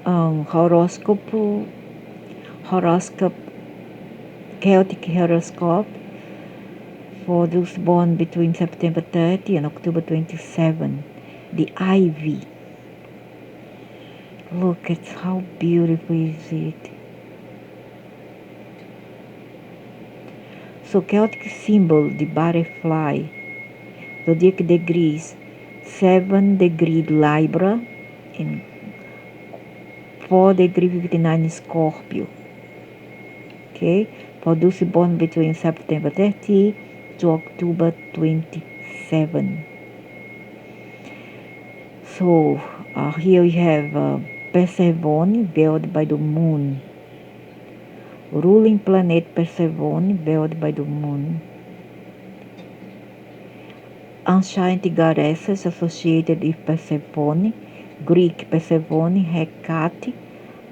horoscope, horoscope, Celtic horoscope for those born between September 30 and October 27. The ivy. Look at how beautiful is it. So Celtic symbol, the butterfly. Zodiac degrees, 7 degree Libra and 4 degree 59 Scorpio. Okay, for those born between September 30 to October 27. So here we have Persephone veiled by the moon. Ruling planet Persephone veiled by the moon. Ancient goddesses associated with Persephone, Greek Persephone, Hecate,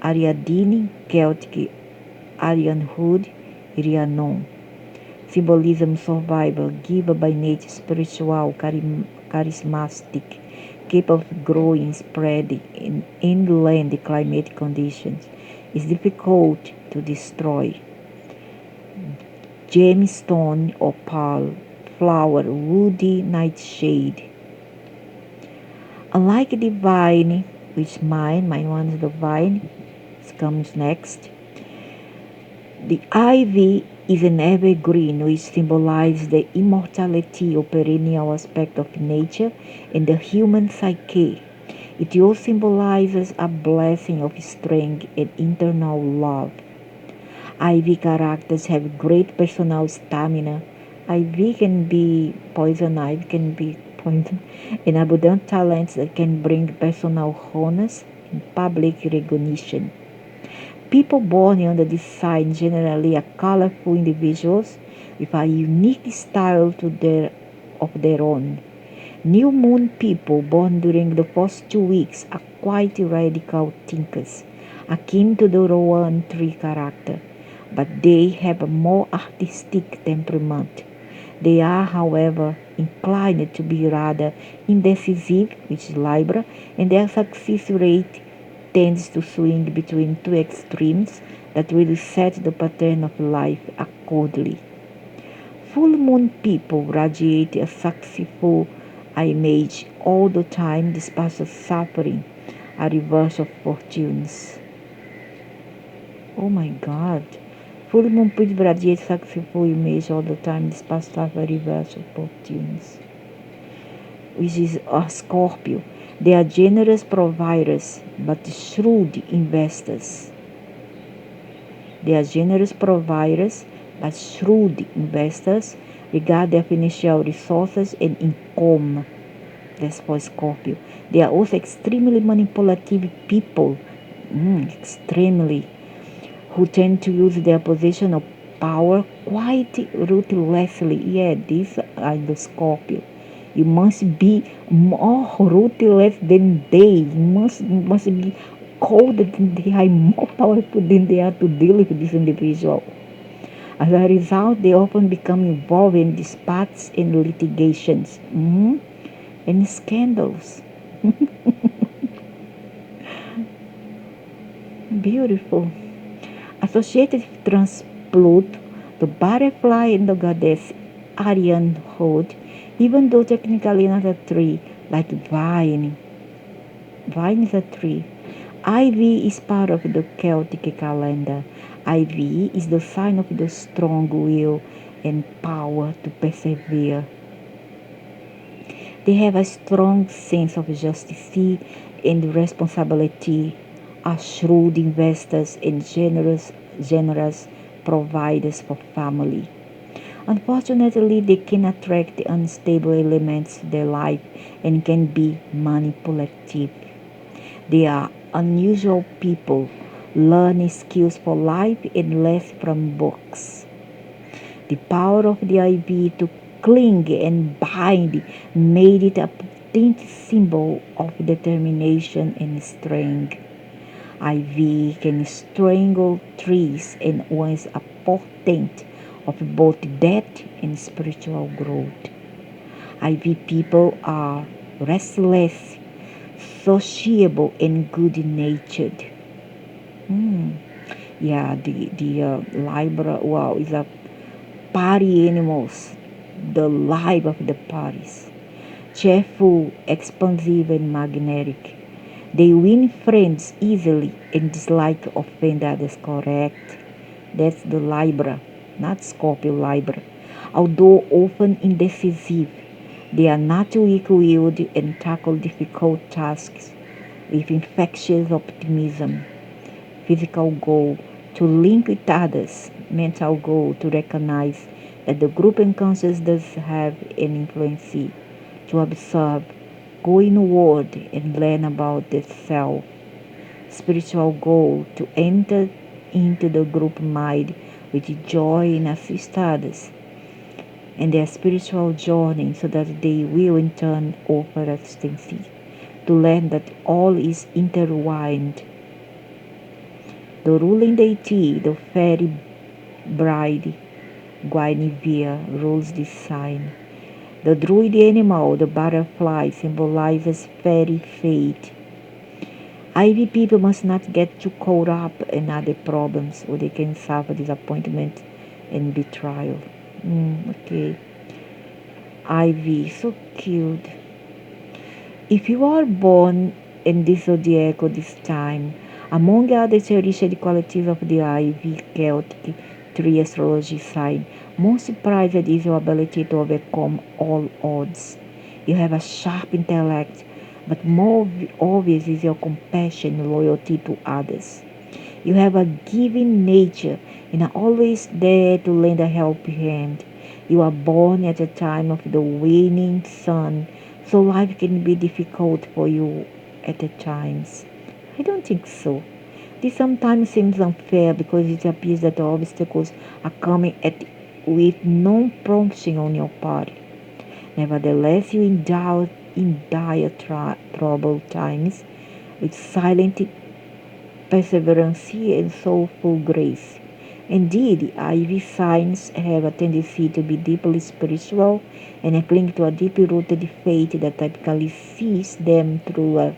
Ariadne, Celtic Arianhood, Rhiannon. Symbolism survival, giver by nature, spiritual, charismatic, capable of growing, spreading in inland climate conditions. Is difficult to destroy. Gemstone, opal, flower, woody nightshade. Unlike the vine, which mine one is the vine, it comes next. The ivy is an evergreen which symbolizes the immortality or perennial aspect of nature and the human psyche. It also symbolizes a blessing of strength and internal love. Ivy characters have great personal stamina. Ivy can be poison, ivy can be poison, and abundant talents that can bring personal honors and public recognition. People born under this sign generally are colorful individuals with a unique style of their own. New moon people born during the first 2 weeks are quite radical thinkers, akin to the Rowan tree character, but they have a more artistic temperament. They are, however, inclined to be rather indecisive, which is Libra, and their success rate tends to swing between two extremes that will set the pattern of life accordingly. Full moon people radiate a successful image all the time despite suffering a reverse of fortunes. Oh my God. Full moon people radiate successful image all the time despite suffering a reverse of fortunes. Which is a Scorpio. They are generous providers, but shrewd investors. They are generous providers, but shrewd investors regard their financial resources and income. That's for Scorpio. They are also extremely manipulative people, extremely, who tend to use their position of power quite ruthlessly. Yeah, these are the Scorpio. You must be more ruthless than they. You must be colder than they are, more powerful than they are to deal with this individual. As a result, they often become involved in disputes and litigations and scandals. Beautiful. Associated with Transplut, the butterfly and the goddess Aryan Hood, even though technically not a tree, like vine. Vine is a tree. Ivy is part of the Celtic calendar. Ivy is the sign of the strong will and power to persevere. They have a strong sense of justice and responsibility, are shrewd investors and generous providers for family. Unfortunately, they can attract unstable elements to their life and can be manipulative. They are unusual people, learning skills for life and less from books. The power of the ivy to cling and bind made it a potent symbol of determination and strength. Ivy can strangle trees and was a portent of both death and spiritual growth. Ivy people are restless, sociable, and good-natured. Hmm. Yeah, the Libra, wow, is a party animals, the life of the parties. Cheerful, expansive, and magnetic. They win friends easily and dislike to offend others, correct? That's the Libra, not Scorpio Libra. Although often indecisive, they are not weak-willed and tackle difficult tasks with infectious optimism. Physical goal to link with others. Mental goal to recognize that the group unconscious does have an influence. To observe, go inward and learn about the self. Spiritual goal to enter into the group mind with joy and assist others in their spiritual journey so that they will in turn offer assistance to learn that all is intertwined. The ruling deity, the fairy bride Guinevere, rules this sign. The druid animal, the butterfly, symbolizes fairy fate. Ivy people must not get too caught up in other problems or they can suffer disappointment and betrayal. Okay. Ivy, so cute. If you are born in this zodiac this time, among other cherished qualities of the Ivy Celtic tree astrology sign, most prized is your ability to overcome all odds. You have a sharp intellect, but more obvious is your compassion and loyalty to others. You have a giving nature and are always there to lend a helping hand. You are born at a time of the waning sun, so life can be difficult for you at the times. I don't think so. This sometimes seems unfair because it appears that the obstacles are coming at with no prompting on your part. Nevertheless, you in dire troubled times with silent perseverance and soulful grace. Indeed, Ivy signs have a tendency to be deeply spiritual and cling to a deeply rooted faith that typically sees them through a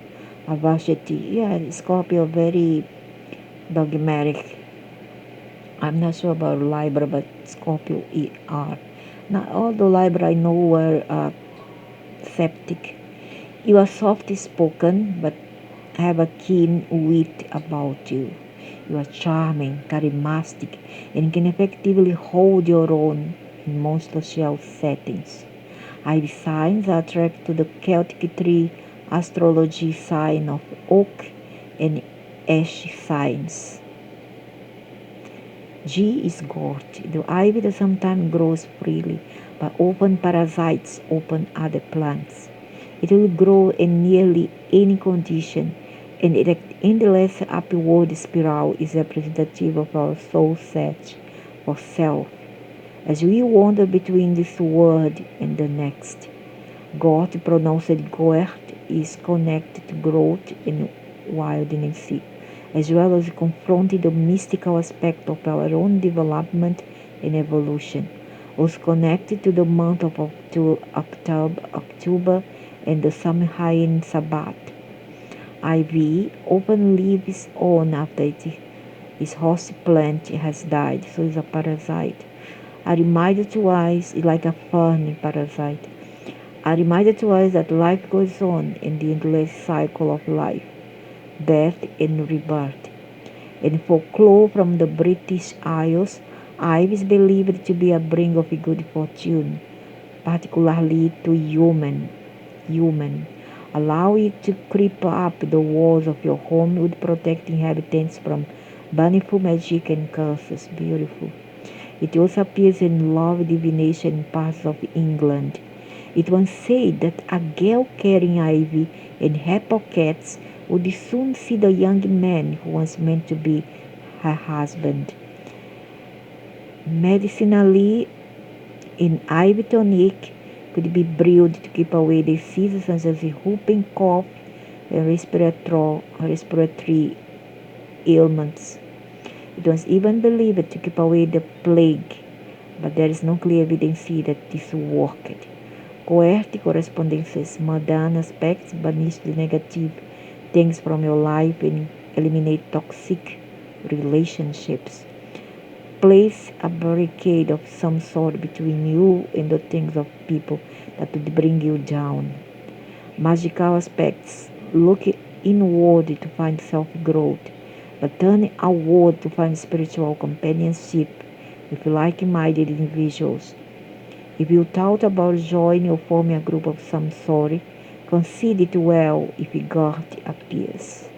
adversity. Yeah, Scorpio very dogmatic. I'm not sure about Libra, but Scorpio are. Not all the Libra I know were septic. You are soft spoken, but have a keen wit about you. You are charming, charismatic, and can effectively hold your own in most social settings. Ivy signs are attracted to the Celtic tree astrology sign of oak and ash signs. G is gourd. The ivy that sometimes grows freely, but often parasites open other plants. It will grow in nearly any condition, and its endless upward spiral is representative of our soul search for self. As we wander between this world and the next, God, pronounced Goert, is connected to growth and wildness, as well as confronting the mystical aspect of our own development and evolution. Was connected to the month of October and the Samhain Sabbath. Ivy often lives on after its host plant has died, so it's a parasite. A reminder to us, like a fern parasite, a reminder to us that life goes on in the endless cycle of life, death, and rebirth. In folklore from the British Isles, Ivy is believed to be a bringer of good fortune, particularly to human. Allow it to creep up the walls of your home with protect inhabitants from baneful magic and curses. Beautiful. It also appears in love divination in parts of England. It once said that a girl carrying ivy in her pockets would soon see the young man who was meant to be her husband. Medicinally, an ivy tonic could be brewed to keep away diseases such as whooping cough and respiratory ailments. It was even believed to keep away the plague, but there is no clear evidence that this worked. Coercive correspondences, mundane aspects, banish the negative things from your life and eliminate toxic relationships. Place a barricade of some sort between you and the things of people that would bring you down. Magical aspects. Look inward to find self-growth, but turn outward to find spiritual companionship with like-minded individuals. If you thought about joining or forming a group of some sort, consider it well if God appears.